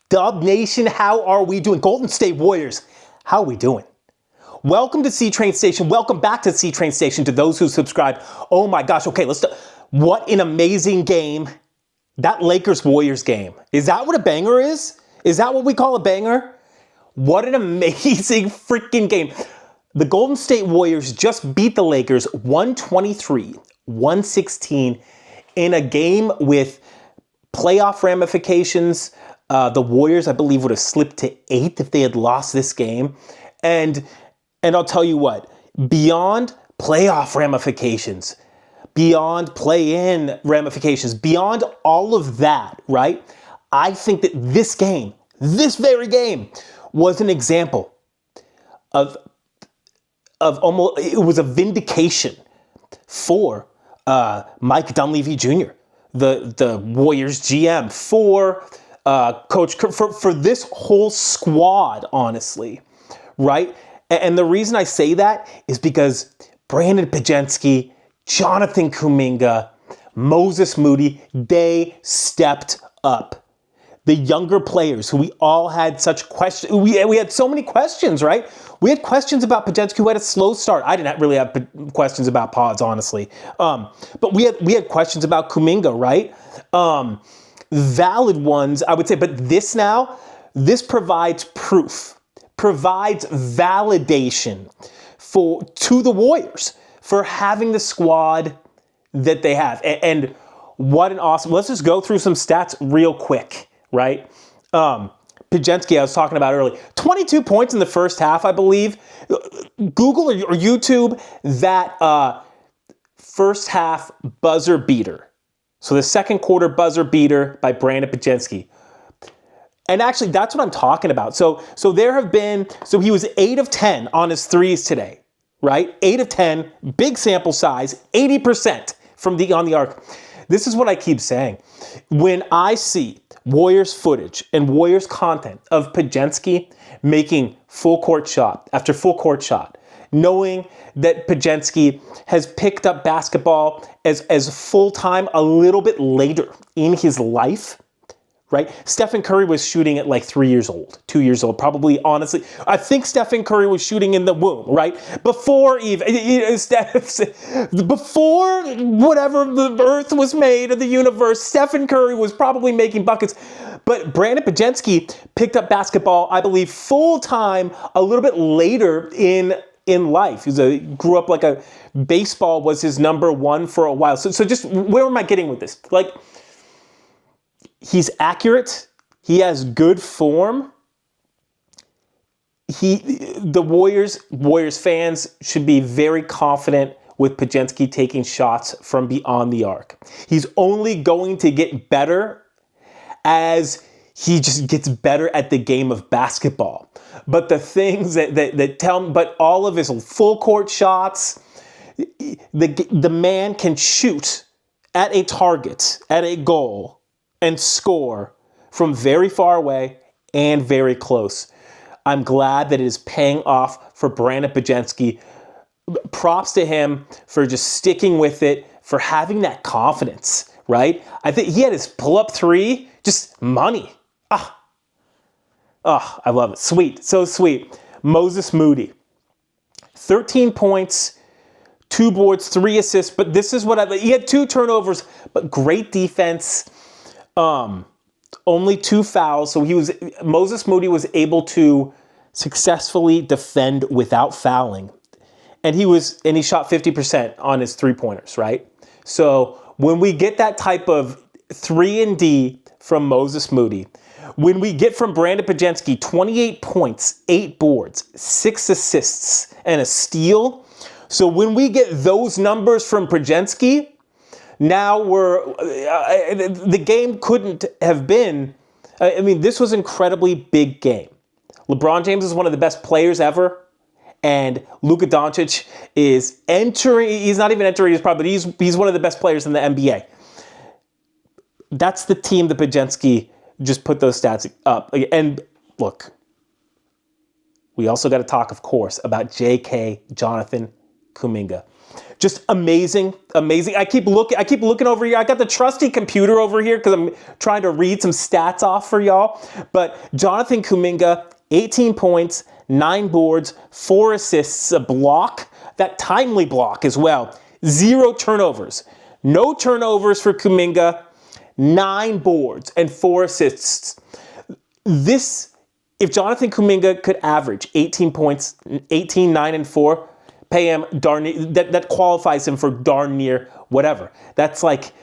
Dub Nation, how are we doing? Golden State Warriors, how are we doing? Welcome to C-Train Station. Welcome back to C-Train Station to those who subscribe. Oh my gosh, okay, what an amazing game. That Lakers-Warriors game. Is that what a banger is? Is that what we call a banger? What an amazing freaking game. The Golden State Warriors just beat the Lakers 123-116 in a game with playoff ramifications. The Warriors, I believe, would have slipped to 8 if they had lost this game. And I'll tell you what, beyond playoff ramifications, beyond play-in ramifications, beyond all of that, right? I think that this game, this very game, was an example of almost, it was a vindication for Mike Dunleavy Jr., the Warriors GM, for Coach, for this whole squad, honestly, right? And the reason I say that is because Brandin Podziemski, Jonathan Kuminga, Moses Moody, they stepped up. The younger players who we all had such questions, we had so many questions, right? We had questions about Podziemski, who had a slow start. I didn't really have questions about Pods, honestly. But we had questions about Kuminga, right? Valid ones, I would say. But this provides proof, provides validation to the Warriors for having the squad that they have. And what an awesome, let's just go through some stats real quick, right? Podziemski, I was talking about earlier, 22 points in the first half, I believe. Google or YouTube that first half buzzer beater. So the second quarter buzzer beater by Brandin Podziemski. And actually, that's what I'm talking about. So he was 8 of 10 on his threes today, right? 8 of 10, big sample size, 80% on the arc. This is what I keep saying. When I see Warriors footage and Warriors content of Podziemski making full court shot after full court shot, knowing that Podziemski has picked up basketball as full-time a little bit later in his life, right? Stephen Curry was shooting at like 3 years old, 2 years old, probably, honestly. I think Stephen Curry was shooting in the womb, right? Before whatever the earth was made of the universe, Stephen Curry was probably making buckets. But Brandin Podziemski picked up basketball, I believe, full-time a little bit later in life. He grew up like baseball was his number one for a while. So just, where am I getting with this? Like, he's accurate. He has good form. The Warriors fans should be very confident with Podziemski taking shots from beyond the arc. He's only going to get better as he just gets better at the game of basketball. But the things but all of his full court shots, the man can shoot at a target, at a goal, and score from very far away and very close. I'm glad that it is paying off for Brandin Podziemski. Props to him for just sticking with it, for having that confidence, right? I think he had his pull-up three, just money. I love it. Sweet, so sweet. Moses Moody, 13 points, 2 boards, 3 assists, but this is what he had 2 turnovers, but great defense. Only 2 fouls, so Moses Moody was able to successfully defend without fouling. And he shot 50% on his 3-pointers, right? So when we get that type of 3-and-D from Moses Moody, when we get from Brandin Podziemski 28 points, 8 boards, 6 assists, and a steal. So when we get those numbers from Podziemski, now the game couldn't have been, this was an incredibly big game. LeBron James is one of the best players ever. And Luka Doncic is he's not even entering his prime, but he's one of the best players in the NBA. That's the team that Podziemski just put those stats up. And look, we also got to talk, of course, about Jonathan Kuminga. Just amazing. I keep looking over here. I got the trusty computer over here because I'm trying to read some stats off for y'all. But Jonathan Kuminga, 18 points, 9 boards, 4 assists, a block, that timely block as well. 0 turnovers. No turnovers for Kuminga, 9 boards and 4 assists. If Jonathan Kuminga could average 18 points, 18, 9, and 4, pay him that qualifies him for darn near whatever. That's like,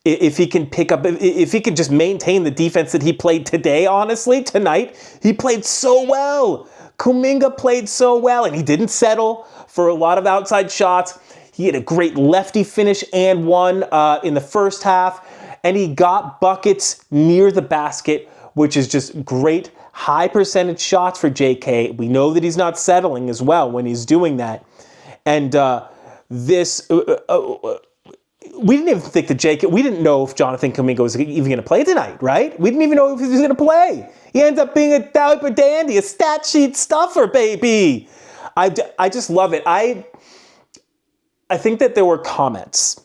if he can just maintain the defense that he played today, honestly, tonight, he played so well. Kuminga played so well, and he didn't settle for a lot of outside shots. He had a great lefty finish and one in the first half, and he got buckets near the basket, which is just great high percentage shots for JK. We know that he's not settling as well when he's doing that. And we didn't even think that we didn't know if Jonathan Kuminga was even going to play tonight, right? We didn't even know if he was going to play. He ends up being a diaper dandy, a stat sheet stuffer, baby. I just love it. I think that there were comments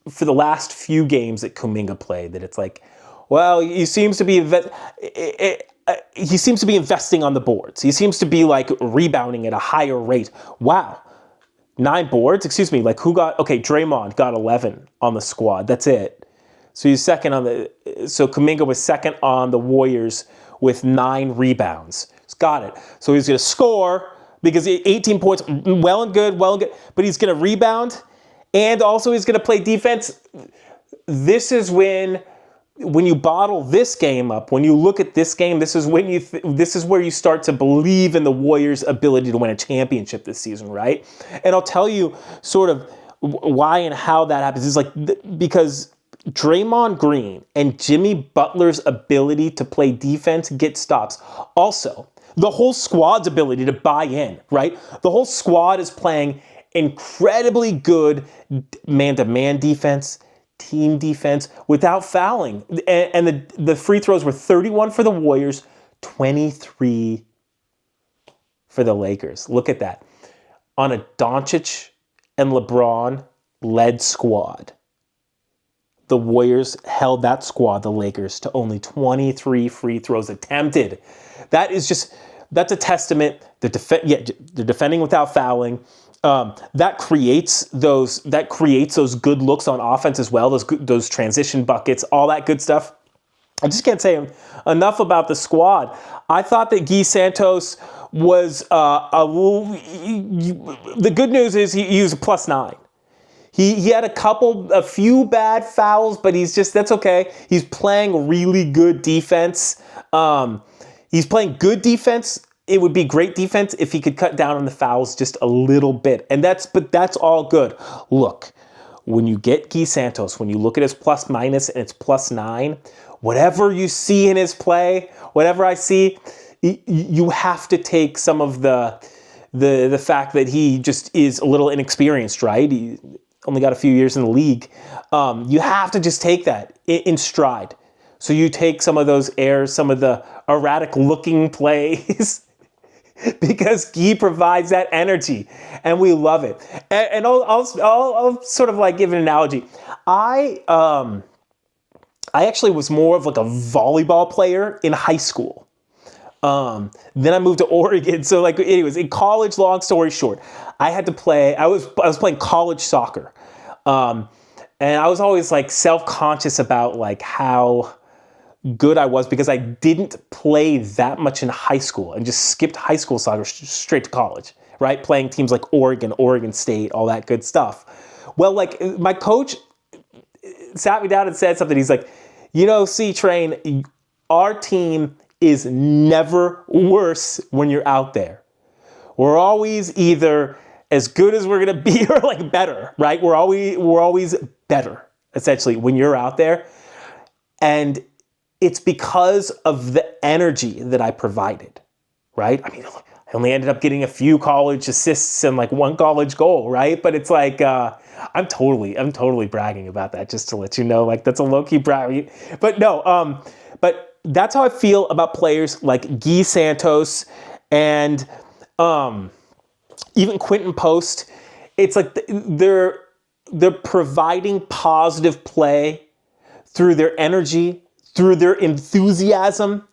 for the last few games that Kuminga played that it's like, well, he seems to be investing on the boards. He seems to be like rebounding at a higher rate. Wow. 9 boards? Excuse me. Like Draymond got 11 on the squad. That's it. So so Kuminga was second on the Warriors with 9 rebounds. He's got it. So he's going to score because 18 points, well and good, but he's going to rebound and also he's going to play defense. This is when you bottle this game up, when you look at this game, this is where you start to believe in the Warriors' ability to win a championship this season, right? And I'll tell you sort of why and how that happens. It's like because Draymond Green and Jimmy Butler's ability to play defense, get stops. Also, the whole squad's ability to buy in, right? The whole squad is playing incredibly good man-to-man defense, team defense without fouling. And the free throws were 31 for the Warriors, 23 for the Lakers. Look at that. On a Doncic and LeBron led squad, the Warriors held that squad, the Lakers, to only 23 free throws attempted. That's a testament. They're defending without fouling. That creates those good looks on offense as well. Those transition buckets, all that good stuff. I just can't say enough about the squad. I thought that Guy Santos was the good news is he was a +9. He had a few bad fouls, but that's okay. He's playing really good defense. He's playing good defense. It would be great defense if he could cut down on the fouls just a little bit. But that's all good. Look, when you get Guy Santos, when you look at his plus minus and it's +9, whatever you see in his play, whatever I see, you have to take some of the fact that he just is a little inexperienced, right? He only got a few years in the league. You have to just take that in stride. So you take some of those errors, some of the erratic looking plays, because Guy provides that energy, and we love it. And I'll sort of like give an analogy. I actually was more of like a volleyball player in high school. Then I moved to Oregon. So like, anyways, in college, long story short, I had to play. I was playing college soccer, and I was always like self-conscious about like how good I was because I didn't play that much in high school and just skipped high school soccer straight to college, right? Playing teams like Oregon State, all that good stuff. Well, like my coach sat me down and said something. He's like, C-Train, our team is never worse when you're out there. We're always either as good as we're going to be or like better, right? We're always better, essentially, when you're out there. And it's because of the energy that I provided, right? I mean, I only ended up getting a few college assists and like 1 college goal, right? But it's like, I'm totally bragging about that just to let you know, like that's a low-key brag. But no, but that's how I feel about players like Guy Santos and even Quentin Post. it's like they're providing positive play through their energy, through their enthusiasm,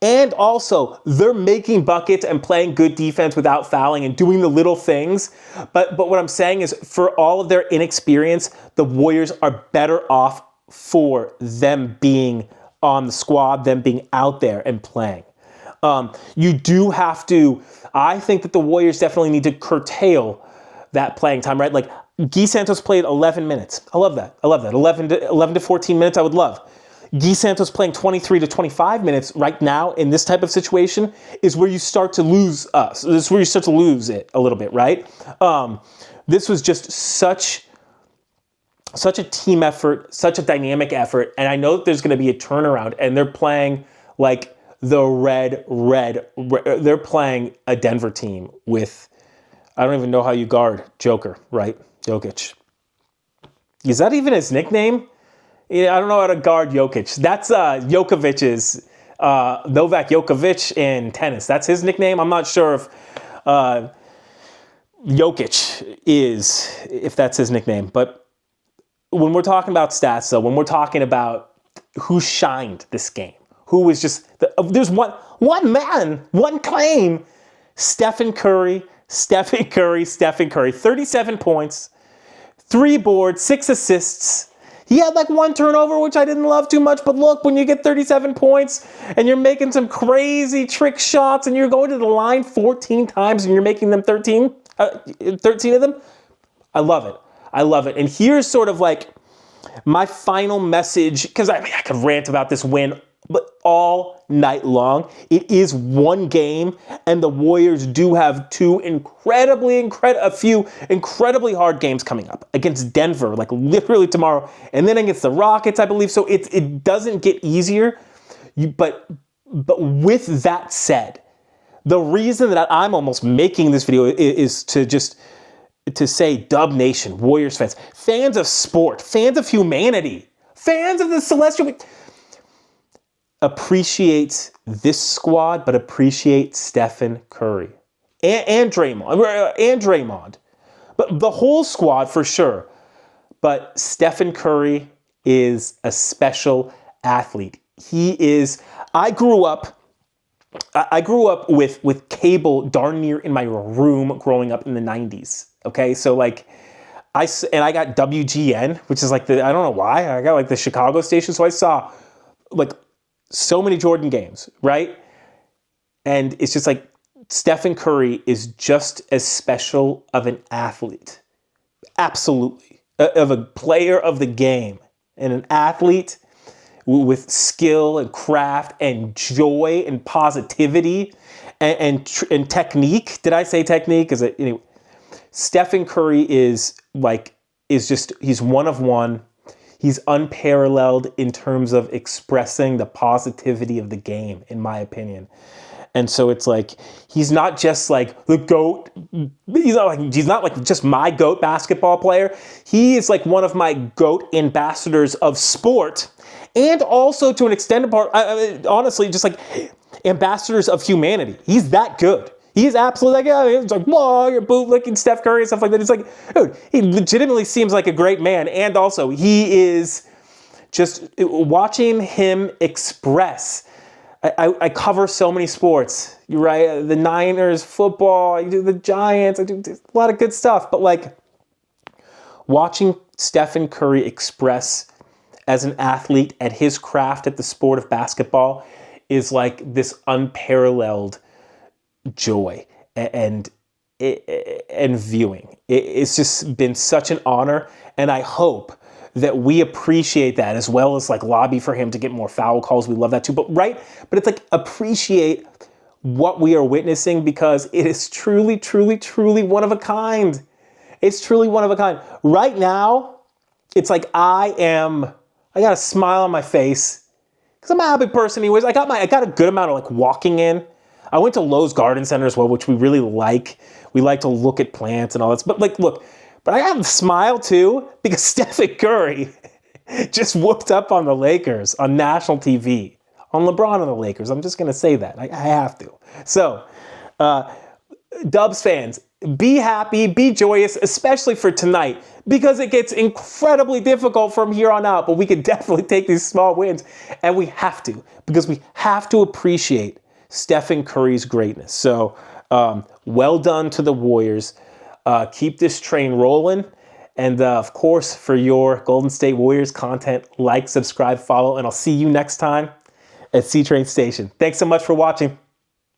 and also they're making buckets and playing good defense without fouling and doing the little things. But what I'm saying is, for all of their inexperience, the Warriors are better off for them being on the squad, them being out there and playing. You do have to, I think that the Warriors definitely need to curtail that playing time, right? Like, Guy Santos played 11 minutes. I love that. 11 to 14 minutes, I would love. Guy Santos playing 23 to 25 minutes right now in this type of situation is where you start to lose us. This is where you start to lose it a little bit, right? This was just such a team effort, such a dynamic effort, and I know that there's going to be a turnaround, and they're playing like the red. They're playing a Denver team with, I don't even know how you guard Joker, right? Jokic. Is that even his nickname? Yeah, I don't know how to guard Jokic. That's Djokovic's, Novak Djokovic in tennis. That's his nickname. I'm not sure if Jokic is, if that's his nickname. But when we're talking about stats, though, when we're talking about who shined this game, who was just, there's one man, one claim, Stephen Curry, 37 points, 3 boards, 6 assists. He had like 1 turnover, which I didn't love too much, but look, when you get 37 points and you're making some crazy trick shots and you're going to the line 14 times and you're making them 13 of them, I love it. I love it. And here's sort of like my final message, because I could rant about this win, but all night long. It is one game, and the Warriors do have a few incredibly hard games coming up against Denver, like literally tomorrow, and then against the Rockets, I believe. So it doesn't get easier. But with that said, the reason that I'm almost making this video is to say, Dub Nation, Warriors fans of sport, fans of humanity, fans of the celestial, appreciate this squad, but appreciate Stephen Curry and Draymond, but the whole squad for sure. But Stephen Curry is a special athlete. He is. I grew up with cable darn near in my room growing up in the 90s. Okay, so like I got WGN, which is like I don't know why I got like the Chicago station, so I saw like so many Jordan games, right? And it's just like Stephen Curry is just as special of an athlete, absolutely, of a player of the game, and an athlete with skill and craft and joy and positivity and technique. Did I say technique? Anyway, Stephen Curry is he's one of one. He's unparalleled in terms of expressing the positivity of the game, in my opinion. And so it's like, he's not just like the GOAT. He's not like just my GOAT basketball player. He is like one of my GOAT ambassadors of sport, and also to an extended part, honestly, just like ambassadors of humanity. He's that good. He's absolutely it's like, whoa, you're bootlicking Steph Curry and stuff like that. It's like, dude, he legitimately seems like a great man. And also, he is just watching him express. I cover so many sports, right? The Niners, football, I do the Giants, I do a lot of good stuff. But like watching Stephen Curry express as an athlete at his craft at the sport of basketball is like this unparalleled joy and viewing. It's just been such an honor, and I hope that we appreciate that, as well as like lobby for him to get more foul calls. We love that too. But it's like, appreciate what we are witnessing, because it is truly, truly, truly one of a kind. It's truly one of a kind. Right now, it's like I got a smile on my face because I'm a happy person anyways. I got a good amount of like walking in. I went to Lowe's Garden Center as well, which we really like. We like to look at plants and all that. But like, look, but I have a smile too, because Stephen Curry just whooped up on the Lakers on national TV, on LeBron and the Lakers. I'm just going to say that. I have to. So, Dubs fans, be happy, be joyous, especially for tonight, because it gets incredibly difficult from here on out. But we can definitely take these small wins, and we have to, because we have to appreciate Stephen Curry's greatness. So well done to the Warriors. Keep this train rolling. And of course, for your Golden State Warriors content, like, subscribe, follow, and I'll see you next time at C Train Station. Thanks so much for watching.